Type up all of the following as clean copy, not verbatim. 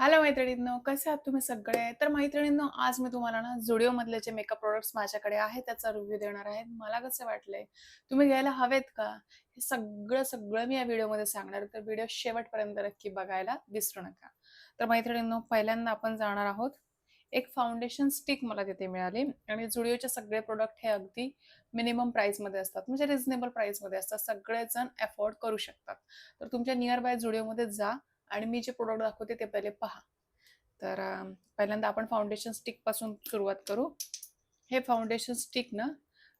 Hello मैत्रिणींनो, कसे आहात तुम्ही सगळे? तर मैत्रिणींनो, आज मी तुम्हाला ना Zudio मधले जे मेकअप प्रोडक्ट्स माझ्याकडे आहेत त्याचा रिव्ह्यू देणार आहे. मला कसे वाटले? तुम्ही घ्यायला हवेत का? हे सगळं सगळं मी या व्हिडिओमध्ये सांगणार तर व्हिडिओ शेवटपर्यंत नक्की बघायला विसरू नका. तर मैत्रिणींनो, पहिल्यांदा आपण जाणार आहोत. एक फाउंडेशन स्टिक मला तिथे मिळाली आणि Zudioचे सगळे प्रोडक्ट हे अगदी मिनिमम प्राइसमध्ये असतात, म्हणजे रिझनेबल प्राइसमध्ये असतात. सगळेजण अफोर्ड करू शकतात. तर तुमच्या नियर बाय Zudioमध्ये जा आणि मी जे प्रोडक्ट दाखवते ते पहिले पहा. तर पहिल्यांदा आपण फाउंडेशन स्टिक पासून सुरुवात करू. हे फाउंडेशन स्टिक ना,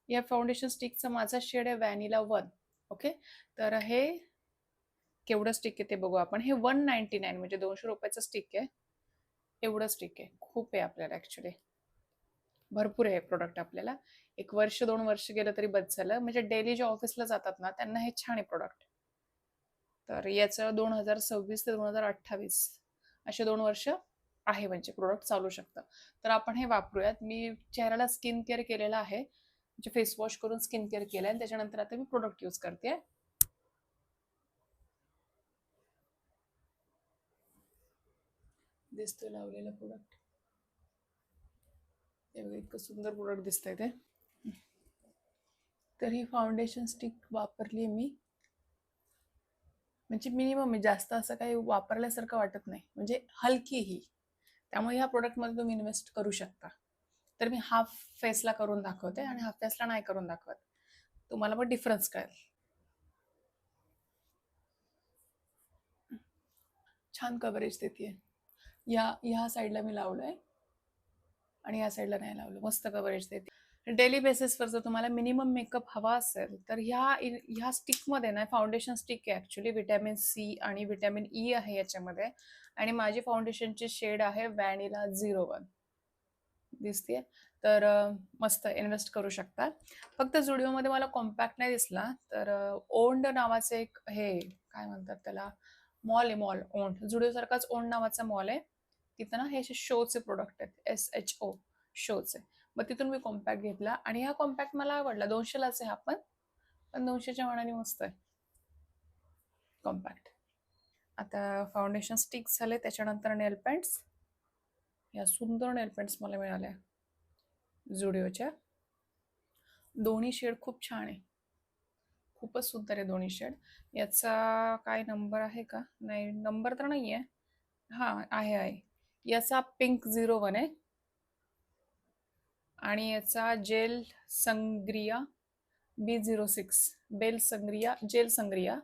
या फाउंडेशन स्टिकचा माझा शेड आहे व्हॅनिला 1. ओके, तर हे केवढं स्टिक आहे ते बघू आपण. हे 199 म्हणजे 200 रुपयाचं स्टिक आहे. एवढं स्टिक आहे, खूप आहे आपल्याला ॲक्च्युली. भरपूर आहे प्रोडक्ट आपल्याला. 1 वर्ष 2 वर्ष गेलं तरी बस झालं. म्हणजे डेली जे ऑफिसला जातात ना त्यांना हे छान आहे प्रोडक्ट. तर याचं 2026 ते 2028 असे 2 वर्ष आहे, म्हणजे प्रोडक्ट चालू शकतं. तर आपण हे वापरूयात. मी चेहऱ्याला स्किन केअर केलेलं आहे, म्हणजे फेस वॉश करून स्किन केअर केलं आणि त्याच्यानंतर आता मी प्रोडक्ट यूज करते. दिसतोय लावलेलं प्रोडक्ट, इतकं सुंदर प्रोडक्ट दिसतंय ते. तर ही फाउंडेशन स्टिक वापरली मी, म्हणजे मिनिमम मी जास्त असं काही वापरल्यासारखं वाटत नाही, म्हणजे हलकी ही. त्यामुळे ह्या प्रोडक्टमध्ये तुम्ही इन्व्हेस्ट करू शकता. तर मी हाफ फेसला करून दाखवते आणि हाफ फेसला नाही करून दाखवत, तुम्हाला पण डिफरन्स कळेल. छान कव्हरेज देते. ह्या साईडला मी लावलंय आणि या साईडला नाही लावलं. मस्त कव्हरेज देते. डेली बेसिसवर जर तुम्हाला मिनिमम मेकअप हवा असेल तर ह्या स्टिकमध्ये ना, फाउंडेशन स्टिक आहे ॲक्च्युली. व्हिटॅमिन सी आणि व्हिटॅमिन ई आहे याच्यामध्ये. आणि माझी फाउंडेशनची शेड आहे व्हॅनिला 01. दिसते. तर मस्त इन्व्हेस्ट करू शकता. फक्त Zudioमध्ये मला कॉम्पॅक्ट नाही दिसला, तर ओंड नावाचे एक हे काय म्हणतात त्याला, मॉल आहे. मॉल ओंड, Zudio सारखाच ओंड नावाचा मॉल आहे. तिथं ना हे असे शोचे प्रोडक्ट आहेत, SHO शोचे. मग तिथून मी कॉम्पॅक्ट घेतला आणि हा कॉम्पॅक्ट मला आवडला. 200लाच आहे हा पण 200च्या मानाने मस्त आहे कॉम्पॅक्ट. आता फाउंडेशन स्टिक्स झाले, त्याच्यानंतर नेल पेंट्स. या सुंदर नेल पेंट्स मला मिळाल्या Zudioच्या. दोन्ही शेड खूप छान आहे, खूपच सुंदर आहे दोन्ही शेड. याचा काय नंबर आहे का? नाही, नंबर तर नाही आहे. हां, आहे. याचा पिंक 01 आहे आणि याचा जेल संग्रिया B06, जेल संग्रिया.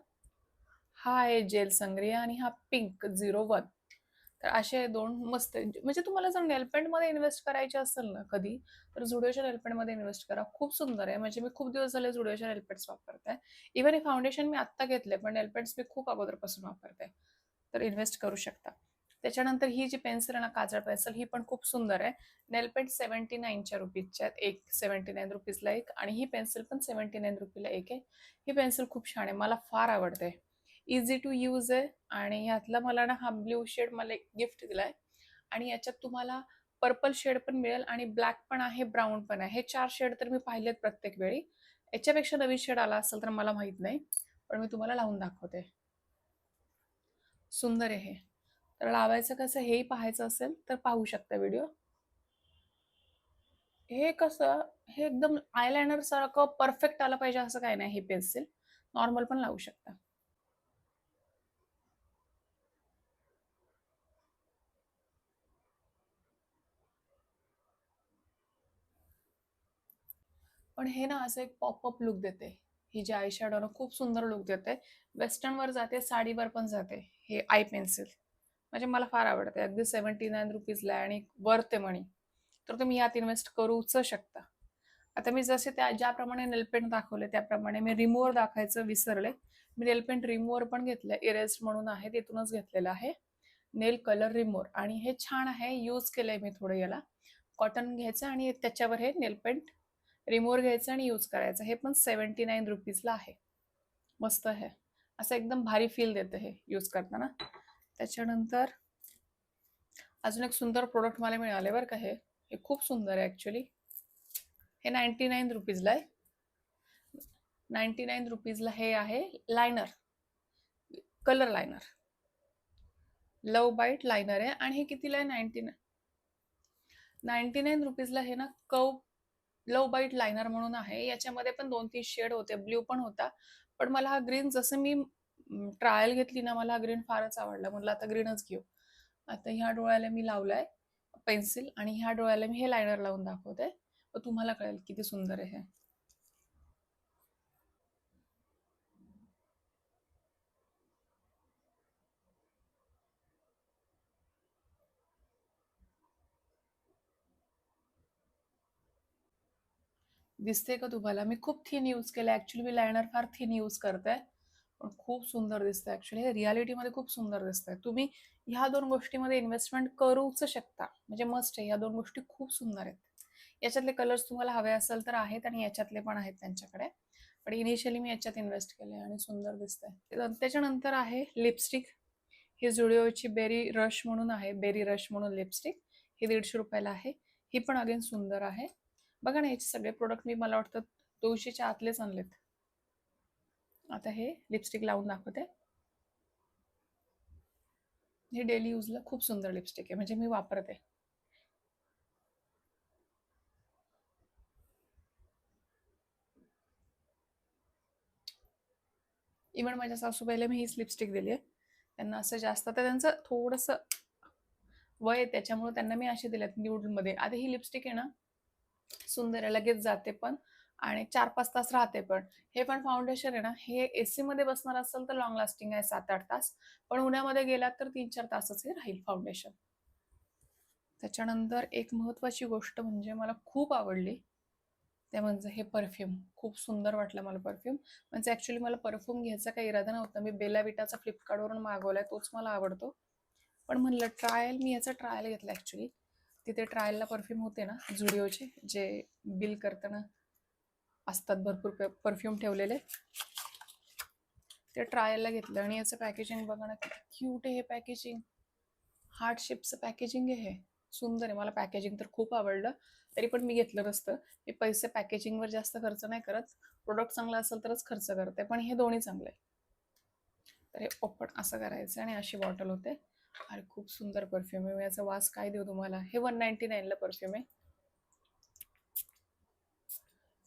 हा आहे जेल संग्रिया आणि हा पिंक 01. तर असे दोन मस्त आहे. म्हणजे तुम्हाला जर नेलपेंटमध्ये इन्व्हेस्ट करायचे असेल ना कधी, तर Zudioच्या नेलपेंटमध्ये इन्व्हेस्ट करा. खूप सुंदर आहे. म्हणजे मी खूप दिवस झाले Zudioच्या नेलपेंट्स वापरते. इव्हन हे फाउंडेशन मी आत्ता घेतले, पण नेलपेंट्स मी खूप अगोदरपासून वापरते. तर इन्व्हेस्ट करू शकता. त्याच्यानंतर ही जी पेन्सिल आहे ना, काजळ पेन्सिल, ही पण खूप सुंदर आहे. नेलपेंट 79च्या रुपीजच्या आहेत. एक 79 रुपीजला एक, आणि ही पेन्सिल पण 79 रुपीला एक आहे. ही पेन्सिल खूप छान आहे, मला फार आवडते. इझी टू यूज आहे. आणि ह्यातला मला ना हा ब्ल्यू शेड मला एक गिफ्ट दिलाय. आणि याच्यात तुम्हाला पर्पल शेड पण मिळेल आणि ब्लॅक पण आहे, ब्राऊन पण आहे. हे 4 शेड तर मी पाहिलेत प्रत्येक वेळी. याच्यापेक्षा नवीन शेड आला असेल तर मला माहित नाही, पण मी तुम्हाला लावून दाखवते. सुंदर आहे हे. तर लावायचं कसं हेही पाहायचं असेल तर पाहू शकता व्हिडिओ. हे कसं, हे एकदम आयलाइनर सारखं परफेक्ट आलं पाहिजे असं काही नाही. हे पेन्सिल नॉर्मल पण लावू शकता. पण हे ना असं एक पॉपअप लुक देते. ही जी आय शॅडो ना खूप सुंदर लुक देते. वेस्टर्नवर जाते, साडीवर पण जाते. हे आय पेन्सिल म्हणजे मला फार आवडते. अगदी 79 रुपीजला आणि वर्थ आहे मनी. तर तुम्ही यात इन्व्हेस्ट करूच शकता. आता मी जसे ज्याप्रमाणे नेलपेंट दाखवले त्याप्रमाणे मी रिमूव्हर दाखवायचं विसरले. मी नेलपेंट रिमूव्हर पण घेतलं, इरेस्ट म्हणून आहे, तिथूनच घेतलेलं आहे. नेल कलर रिमूव्हर, आणि हे छान आहे. यूज केलंय मी थोडं याला. कॉटन घ्यायचं आणि त्याच्यावर हे नेलपेंट रिमूव्हर घ्यायचं आणि यूज करायचं. हे पण 79 रुपीजला आहे. मस्त आहे, असं एकदम भारी फील देतं हे यूज करताना. त्याच्यानंतर अजून एक सुंदर प्रोडक्ट मला मिळाले बरं का. हे खूप सुंदर आहे ॲक्च्युली. हे 99 रुपीजला आहे. 99 रुपीजला हे आहे लायनर, कलर लायनर. लव बाईट लायनर आहे आणि हे कितीला आहे? 99 रुपीजला. हे ना कव लव बाईट लायनर म्हणून आहे. याच्यामध्ये पण 2-3 शेड होते. ब्ल्यू पण होता. पण मला हा ग्रीन, जसं मी ट्रायल घेतली ना, मला हा ग्रीन फारच आवडला. म्हटलं आता ग्रीनच घेऊ. आता ह्या डोळ्याला मी लावलाय पेन्सिल आणि ह्या डोळ्याला मी हे लायनर लावून दाखवते. तर तुम्हाला कळेल किती सुंदर आहे हे. दिसते का तुम्हाला? मी खूप थिन यूज केलं. ऍक्च्युली मी लायनर फार थिन यूज करते, पण खूप सुंदर दिसतं. ऍक्च्युली हे रियालिटीमध्ये खूप सुंदर दिसतंय. तुम्ही ह्या दोन गोष्टीमध्ये इन्व्हेस्टमेंट करूच शकता, म्हणजे मस्ट आहे. या दोन गोष्टी खूप सुंदर आहेत. याच्यातले कलर्स तुम्हाला हवे असेल तर आहेत आणि याच्यातले पण आहेत त्यांच्याकडे. पण इनिशियली मी याच्यात इन्व्हेस्ट केले आणि सुंदर दिसतंय. त्याच्यानंतर आहे लिपस्टिक. ही जुडिओची बेरी रश म्हणून आहे. बेरी रश म्हणून लिपस्टिक. ही 150 रुपयाला आहे. ही पण अगेन सुंदर आहे. बघा ना, याचे सगळे प्रोडक्ट मी, मला वाटतं 200च्या आतलेच आणलेत. आता हे लिपस्टिक लावून दाखवते. हे डेली यूजला खूप सुंदर लिपस्टिक आहे, म्हणजे मी वापरते. इव्हन माझ्या सासूबाईला मी हीच लिपस्टिक दिली आहे. त्यांना असं जास्त, तर त्यांचं थोडंसं वय आहे त्याच्यामुळे त्यांना मी असे दिलेत न्यूडमध्ये. आता ही लिपस्टिक आहे ना, सुंदर आहे, लगेच जाते पण आणि 4-5 तास राहते पण. हे पण फाउंडेशन आहे ना, हे एसी मध्ये बसणार असेल तर लॉंग लास्टिंग आहे 7-8 तास, पण उन्हामध्ये गेलात तर 3-4 तासच हे राहील फाउंडेशन. त्याच्यानंतर एक महत्वाची गोष्ट म्हणजे मला खूप आवडली, ते म्हणजे हे परफ्यूम. खूप सुंदर वाटलं मला परफ्यूम. म्हणजे ॲक्च्युली मला परफ्यूम घ्यायचा काही इरादा नव्हता. मी बेला विटाचा फ्लिपकार्टवरून मागवलाय, तोच मला आवडतो. पण म्हणलं ट्रायल, मी याचा ट्रायल घेतला ॲक्च्युली. तिथे ट्रायलला परफ्यूम होते ना झुडिओचे, जे बिल करताना असतात भरपूर परफ्यूम ठेवलेले, ते ट्रायलला घेतलं. आणि याचं पॅकेजिंग बघा ना, किती क्यूट आहे हे पॅकेजिंग. हार्ट शेपचं पॅकेजिंग आहे हे. सुंदर आहे. मला पॅकेजिंग तर खूप आवडलं. तरी पण मी घेतलं नसतं. मी पैसे पॅकेजिंगवर जास्त खर्च नाही करत. प्रोडक्ट चांगला असेल तरच खर्च करते. पण हे दोन्ही चांगले. तर हे ओपन असं करायचं आणि अशी बॉटल होते. आणि खूप सुंदर परफ्यूम आहे. याचा वास काय देऊ तुम्हाला. हे 199ला परफ्यूम आहे.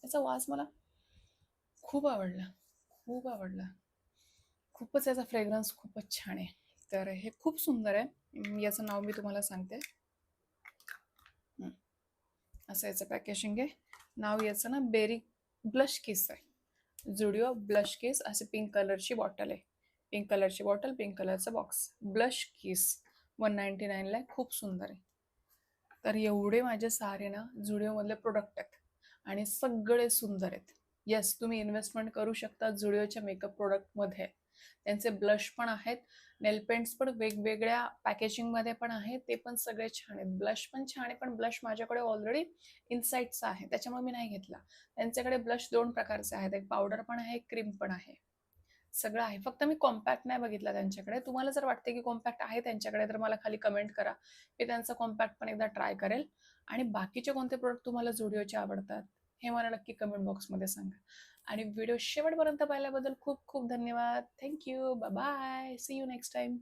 याचा वास मला खूप आवडला. खूप आवडला. खूपच याचा फ्रेग्रन्स खूपच छान आहे. तर हे खूप सुंदर आहे. याचं नाव मी तुम्हाला सांगते. असं याचं पॅकेजिंग आहे. नाव याचं ना बेरी ब्लश किस आहे. जुडिओ ब्लश किस, असे पिंक कलरची बॉटल आहे. पिंक कलरची बॉटल, पिंक कलरचा बॉक्स. ब्लश किस 199ला आहे. खूप सुंदर आहे. तर एवढे माझे सारे ना झुडिओमधले प्रोडक्ट आहेत आणि सगळे सुंदर आहेत. येस, तुम्ही इन्व्हेस्टमेंट करू शकता झुडिओच्या मेकअप प्रोडक्टमध्ये. त्यांचे ब्लश पण आहेत, नेल पेंट्स पण वेगवेगळ्या पॅकेजिंगमध्ये पण आहेत, ते पण सगळे छान आहेत. ब्लश पण छान आहे, पण ब्लश माझ्याकडे ऑलरेडी इनसाइटचा आहे, त्याच्यामुळे मी नाही घेतला. त्यांच्याकडे ब्लश 2 प्रकारचे आहेत, एक पावडर पण आहे, एक क्रीम पण आहे. सगळं आहे. फक्त मी कॉम्पॅक्ट नाही बघितला त्यांच्याकडे. तुम्हाला जर वाटते की कॉम्पॅक्ट आहे त्यांच्याकडे, तर मला खाली कमेंट करा. मी त्यांचा कॉम्पॅक्ट पण एकदा ट्राय करेल. आणि बाकीचे कोणते प्रोडक्ट तुम्हाला झुडिओचे आवडतात, हे मला नक्की कमेंट बॉक्समध्ये सांगा. आणि व्हिडिओ शेवटपर्यंत पाहिल्याबद्दल खूप खूप धन्यवाद. Thank you. Bye bye. See you next time.